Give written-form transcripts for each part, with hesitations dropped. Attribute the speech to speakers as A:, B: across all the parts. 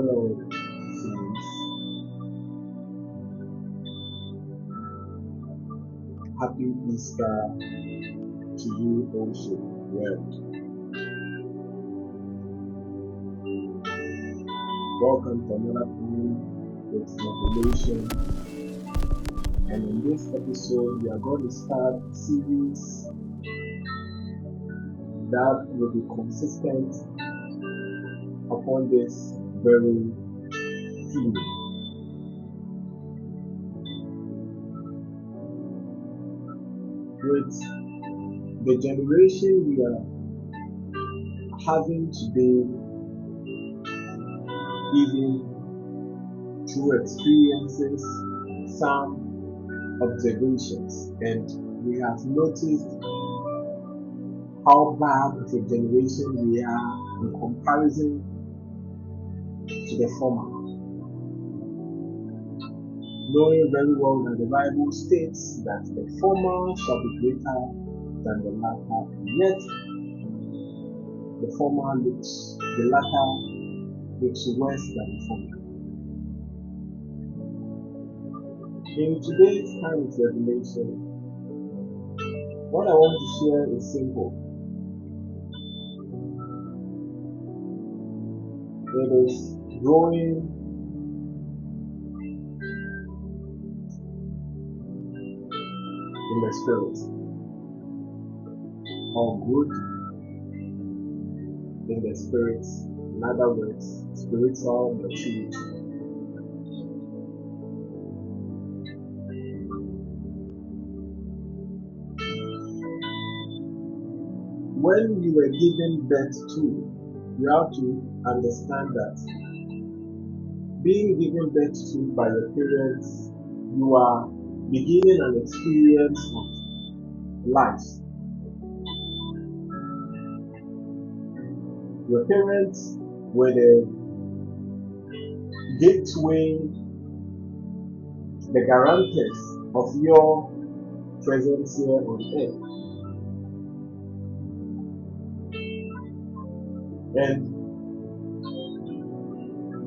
A: Hello, friends. Happy Easter to you also, world. Welcome to another time with Revelation. And in this episode, we are going to start a series that will be consistent upon this very theme. With the generation we are having today, even through experiences, some observations, and we have noticed how bad of a generation we are in comparison to the former. Knowing very well that the Bible states that the former shall be greater than the latter, yet the latter looks worse than the former. In today's time of revelation, what I want to share is simple. It is growing in the spirit, or good in the spirit. In other words, spiritual maturity. When you were given birth to, you have to understand that being given birth to by your parents, you are beginning an experience of life. Your parents were the gateway, the guarantors of your presence here on earth. And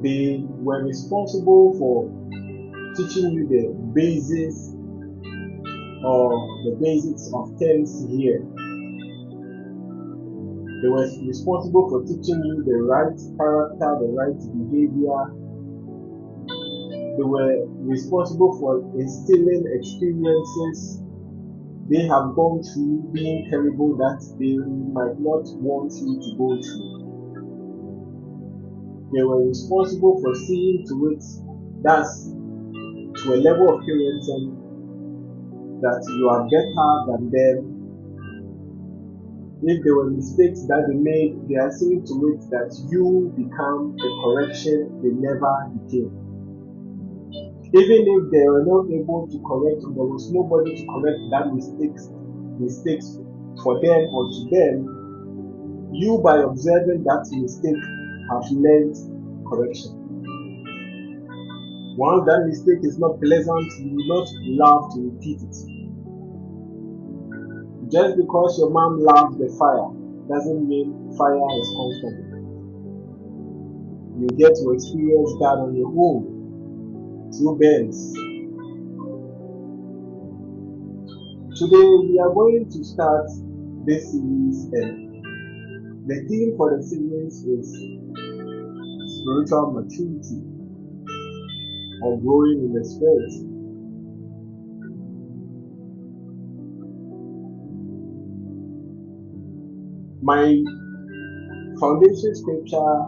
A: they were responsible for teaching you the basics of things here. They were responsible for teaching you the right character, the right behavior. They were responsible for instilling experiences they have gone through, being terrible, that they might not want you to go through. They were responsible for seeing to it, that's to a level of parenting, that you are better than them. If there were mistakes that they made, they are seeing to it that you become the correction they never became. Even if they were not able to correct, there was nobody to correct that mistakes for them or to them. You, by observing that mistake, have learned correction. Once that mistake is not pleasant, you will not love to repeat it. Just because your mom loves the fire doesn't mean fire is comfortable. You get to experience that on your own through burns. Today we are going to start this series, and the theme for the series is spiritual maturity, or growing in the spirit. My foundation scripture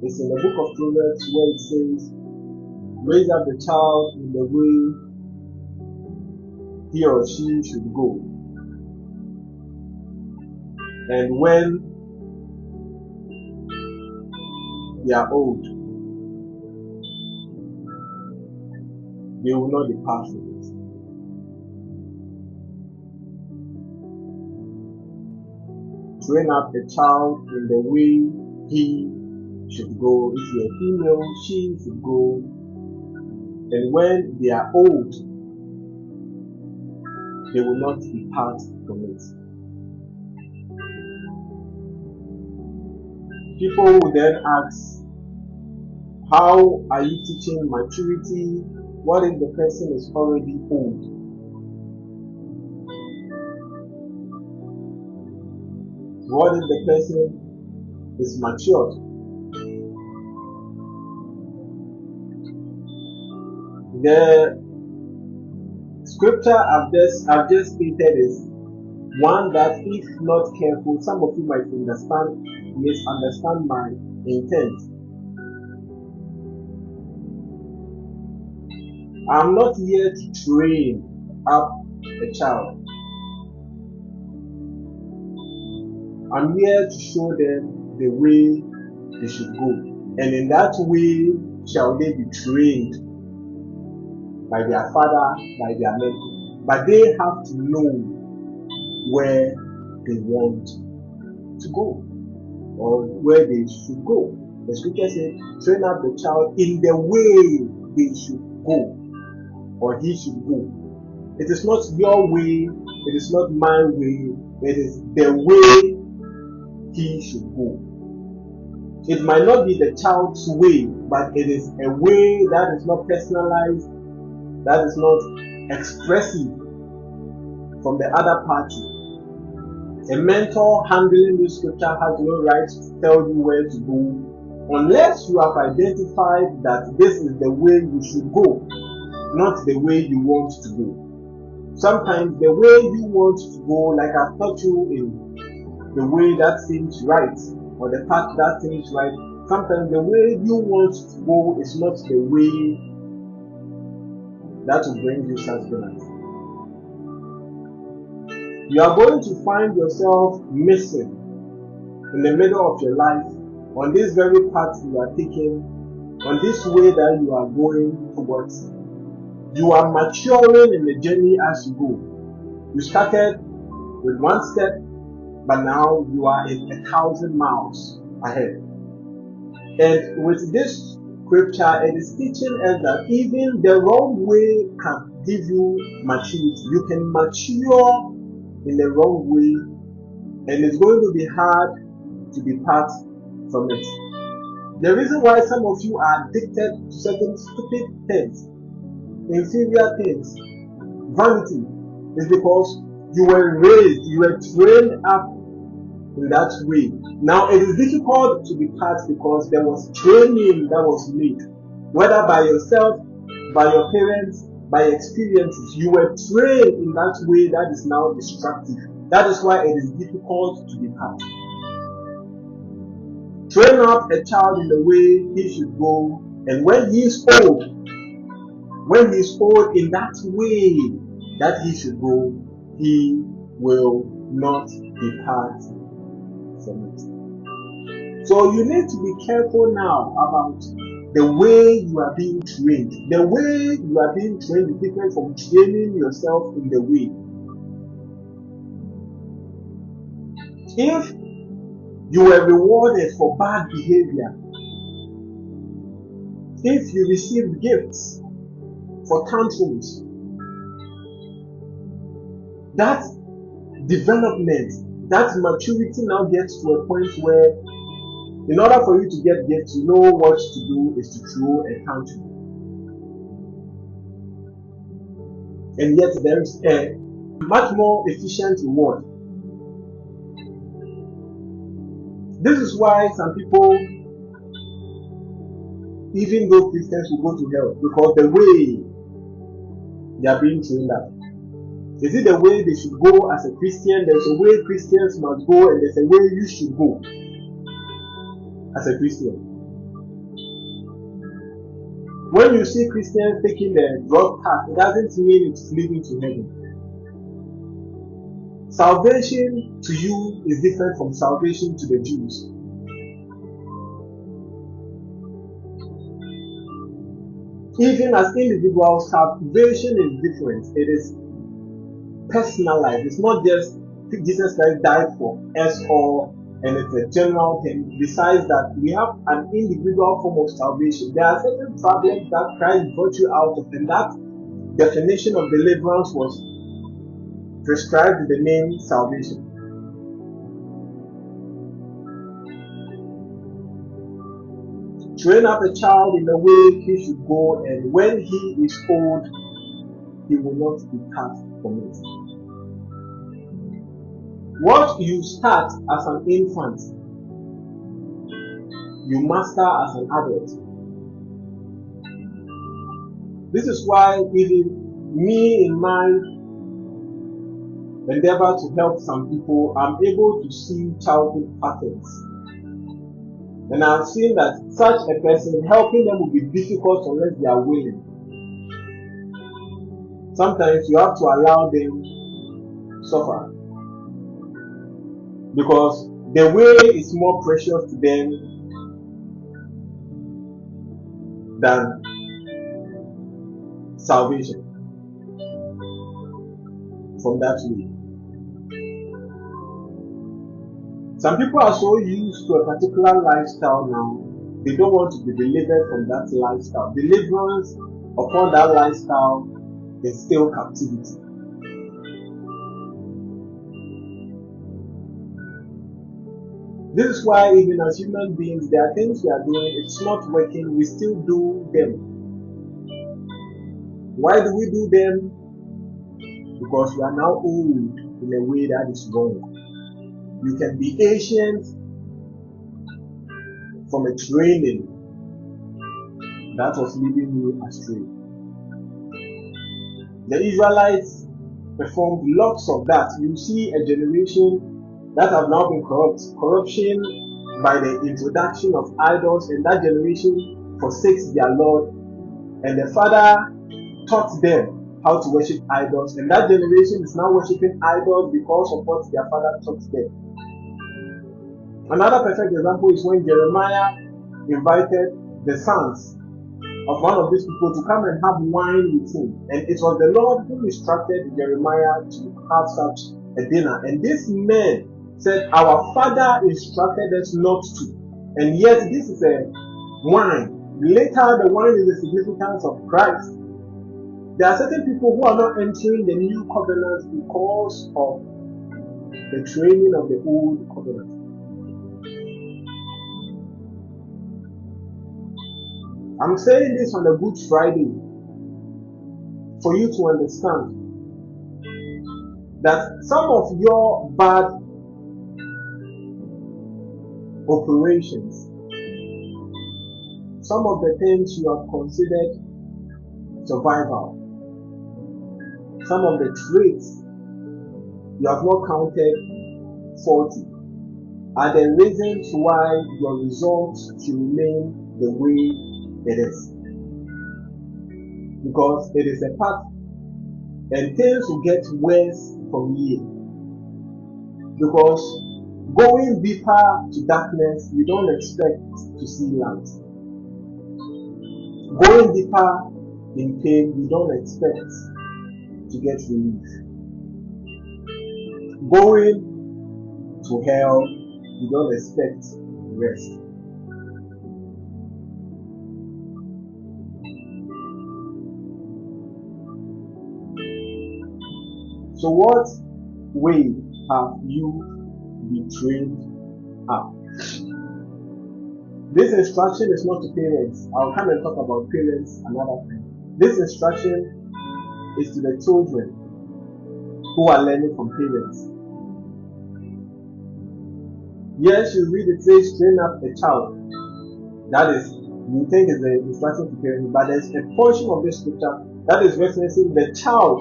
A: is in the book of Proverbs, where it says, raise up the child in the way he or she should go, and when they are old, they will not depart from it. Train up a child in the way he should go. If you're a female, she should go. And when they are old, they will not depart from it. People will then ask, How are you teaching maturity? What if the person is already old? What if the person is matured? The scripture I've just stated is one that, if not careful, some of you might misunderstand my intent. I'm not here to train up a child. I'm here to show them the way they should go. And in that way shall they be trained by their father, by their mentor. But they have to know where they want to go or where they should go. The scripture says, train up the child in the way they should go or he should go. It is not your way, it is not my way, it is the way he should go. It might not be the child's way, but it is a way that is not personalized, that is not expressive from the other party. A mentor handling this scripture has no right to tell you where to go unless you have identified that this is the way you should go, not the way you want to go. Sometimes the way you want to go, like I taught you in the way that seems right, or the path that seems right, sometimes the way you want to go is not the way that will bring you sustenance. You are going to find yourself missing in the middle of your life on this very path you are taking, on this way that you are going towards. You are maturing in the journey as you go. You started with one step, but now you are in 1,000 miles ahead. And with this scripture, it is teaching us that even the wrong way can give you maturity. You can mature in the wrong way, and it's going to be hard to depart from it. The reason why some of you are addicted to certain stupid things, inferior things, vanity, is because you were raised, you were trained up in that way. Now it is difficult to depart because there was training that was made, whether by yourself, by your parents, by experiences. You were trained in that way that is now destructive. That is why it is difficult to depart. Train up a child in the way he should go, and when he is old in that way that he should go, he will not depart from it. So you need to be careful now about the way you are being trained. The way you are being trained is different from training yourself in the way. If you were rewarded for bad behavior, if you received gifts for tantrums, that development, that maturity now gets to a point where, in order for you to get gifts, you know what to do is to throw a tantrum. And yet there is a much more efficient reward. This is why some people, even though Christians, will go to hell, because the way they are being trained up. Is it the way they should go as a Christian? There's a way Christians must go, and there's a way you should go as a Christian. When you see Christians taking the broad path, it doesn't mean it's leading to heaven. Salvation to you is different from salvation to the Jews. Even as individuals, salvation is different. It is personalized. It's not just Jesus Christ died for us all and it's a general thing. Besides that, we have an individual form of salvation. There are certain problems that Christ brought you out of, and that definition of deliverance was prescribed in the name salvation. Train up a child in the way he should go, and when he is old, he will not depart from it. What you start as an infant, you master as an adult. This is why even me in my endeavor to help some people, I'm able to see childhood patterns. And I've seen that such a person, helping them will be difficult unless they are willing. Sometimes you have to allow them suffer, because the way is more precious to them than salvation from that way. Some people are so used to a particular lifestyle now, they don't want to be delivered from that lifestyle. Deliverance upon that lifestyle is still captivity. This is why even as human beings, there are things we are doing, it's not working, we still do them. Why do we do them? Because we are now old in a way that is wrong. You can be ancient from a training that was leading you astray. The Israelites performed lots of that. You see a generation that have now been corrupt. Corruption by the introduction of idols, and that generation forsakes their Lord, and the Father taught them how to worship idols, and that generation is now worshiping idols because of what their Father taught them. Another perfect example is when Jeremiah invited the sons of one of these people to come and have wine with him. And it was the Lord who instructed Jeremiah to have such a dinner. And these men said, our father instructed us not to. And yet this is a wine. Later, the wine is the significance of Christ. There are certain people who are not entering the new covenant because of the training of the old covenant. I'm saying this on a Good Friday for you to understand that some of your bad operations, some of the things you have considered survival, some of the traits you have not counted faulty, are the reasons why your results should remain the way it is. Because it is a path, and things will get worse from here. Because going deeper to darkness, you don't expect to see light. Going deeper in pain, you don't expect to get relief. Going to hell, you don't expect rest. So what way have you been trained up? This instruction is not to parents. I'll come and talk about parents another time. This instruction is to the children who are learning from parents. Yes, you read it says train up a child. That is, you think is the instruction to parents, but there's a portion of this scripture that is referencing the child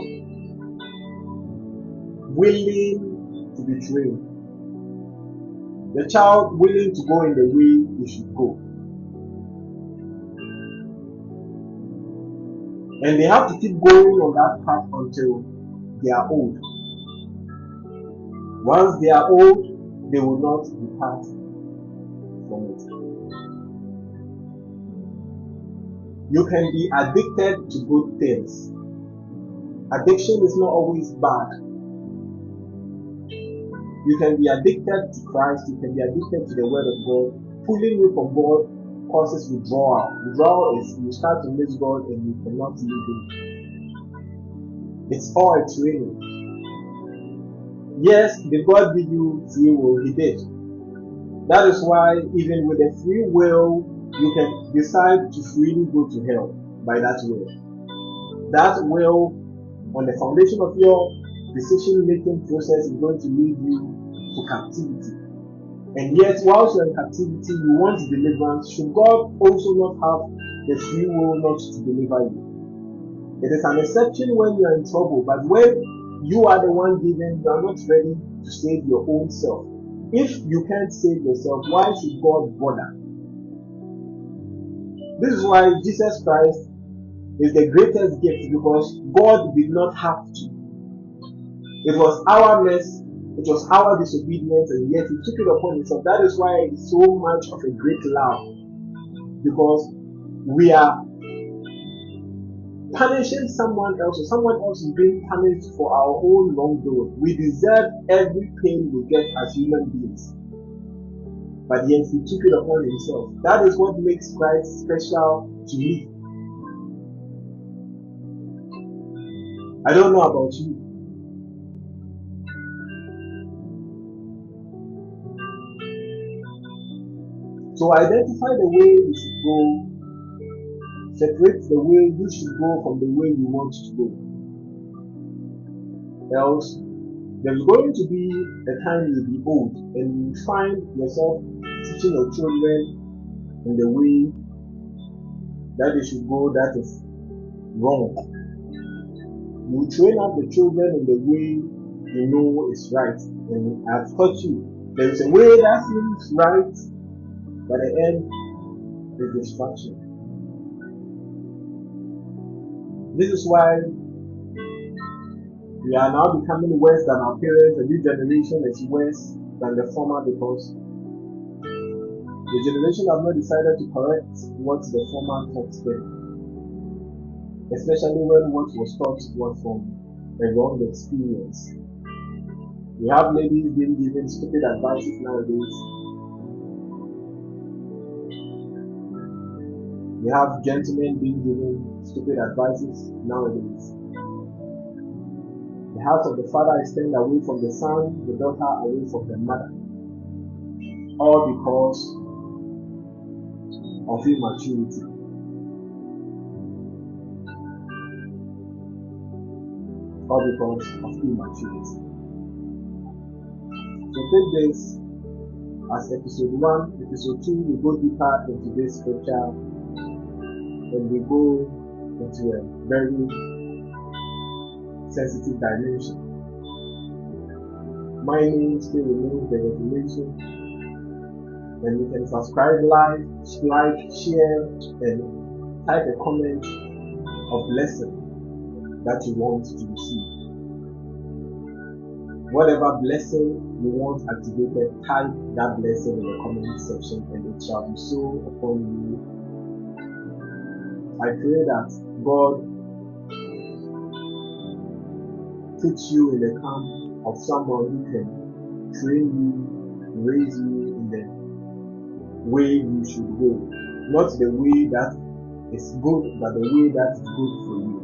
A: willing to be trained. The child willing to go in the way he should go. And they have to keep going on that path until they are old. Once they are old, they will not depart from it. You can be addicted to good things. Addiction is not always bad. You can be addicted to Christ, you can be addicted to the Word of God. Pulling you from God causes withdrawal. Withdrawal is you start to miss God and you cannot live Him. It's all a training. Yes, did God give you free will? He did. That is why even with a free will, you can decide to freely go to hell by that will. That will, on the foundation of your decision-making process, is going to lead you to captivity. And yet, whilst you're in captivity, you want deliverance. Should God also not have the free will not to deliver you? It is an exception when you are in trouble, but when you are the one given, you are not ready to save your own self. If you can't save yourself, why should God bother? This is why Jesus Christ is the greatest gift, because God did not have to. It was our mess, it was our disobedience, and yet He took it upon Himself. That is why it's so much of a great love, because we are punishing someone else, or someone else is being punished for our own wrongdoing. We deserve every pain we get as human beings, but yet He took it upon Himself. That is what makes Christ special to me. I don't know about you. So identify the way you should go. Separate the way you should go from the way you want to go. Else, there's going to be a time you'll be old and you find yourself teaching your children in the way that they should go that is wrong. You train up the children in the way you know is right. And I've taught you, there is a way that seems right, but the end is destruction. This is why we are now becoming worse than our parents. The new generation is worse than the former, because the generation have not decided to correct what the former taught them. Especially when what was taught was from a wrong experience. We have ladies being given stupid advices nowadays. We have gentlemen being given stupid advices nowadays. The heart of the father is turned away from the son, the daughter away from the mother. All because of immaturity. All because of immaturity. So take this as episode 1. Episode 2, we go deeper into this scripture. And we go into a very sensitive dimension. My name still remains The Revelation, and you can subscribe, like, share, and type a comment of blessing that you want to receive. Whatever blessing you want activated, type that blessing in the comment section, and it shall be so upon you. I pray that God puts you in the camp of someone who can train you, raise you in the way you should go. Not the way that is good, but the way that is good for you.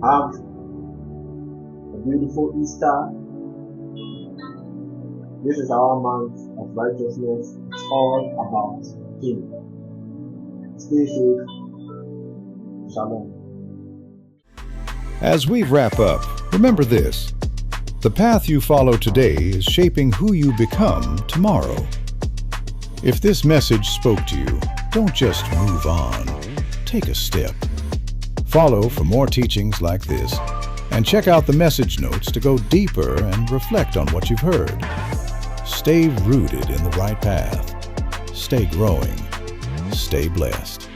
A: Have a beautiful Easter. This is our month of righteousness. It's all about Him. Stay safe. Shalom.
B: As we wrap up, remember this. The path you follow today is shaping who you become tomorrow. If this message spoke to you, don't just move on. Take a step. Follow for more teachings like this, and check out the message notes to go deeper and reflect on what you've heard. Stay rooted in the right path. Stay growing. Stay blessed.